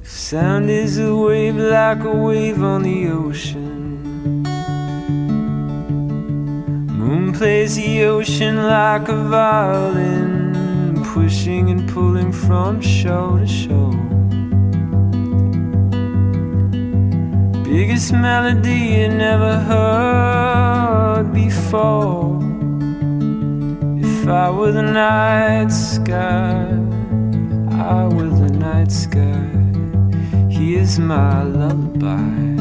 Sound is a wave, like a wave on the ocean. Moon plays the ocean like a violin, pushing and pulling from shore to shore. Biggest melody you never heard before. If I were the night sky, I were the night sky. Here's my lullaby,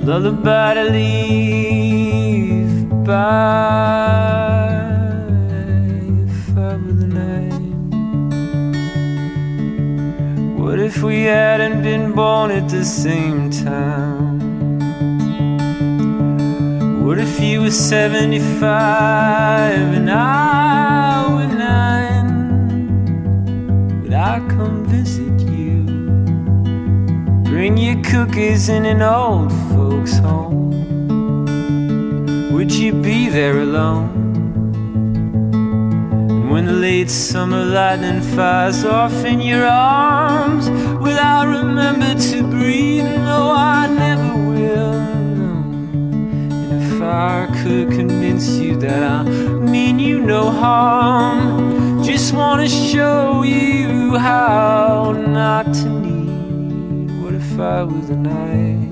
lullaby to leave by. If I were the night, what if we hadn't been born at the same time? What if you were 75 and I were 9? Would I come visit you? Bring you cookies in an old folks' home? Would you be there alone? And when the late summer lightning fires off in your arms, will I remember to breathe? No, I never will. No. And if I could convince you that I mean you no harm, just wanna show you how not to need. If I was the night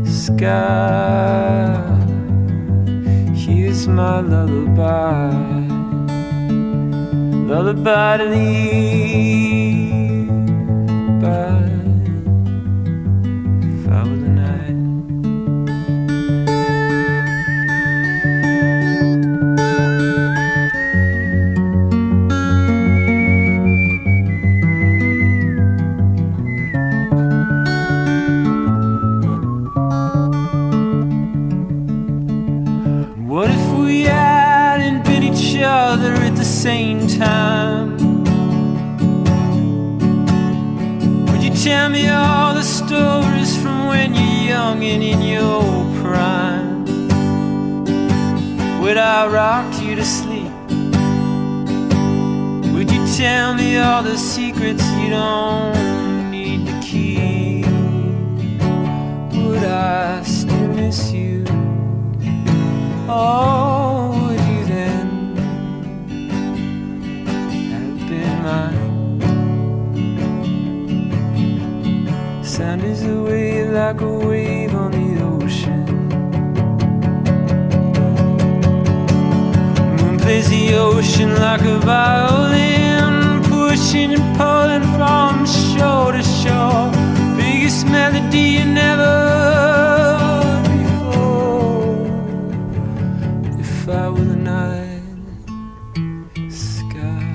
sky, here's my lullaby, lullaby to leave by. If I was the night. What if we hadn't been each other at the same time? Would you tell me all the stories from when you're young and in your prime? Would I rock you to sleep? Would you tell me all the secrets you don't need to keep? Would I still miss you? Oh, would you then have been mine? Sound is a wave, like a wave on the ocean. Moon plays the ocean like a violin, pushing and pulling from shore to shore. Biggest melody you never. If I were the night sky,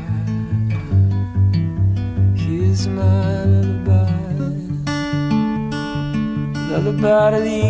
here's my lullaby, lullaby to the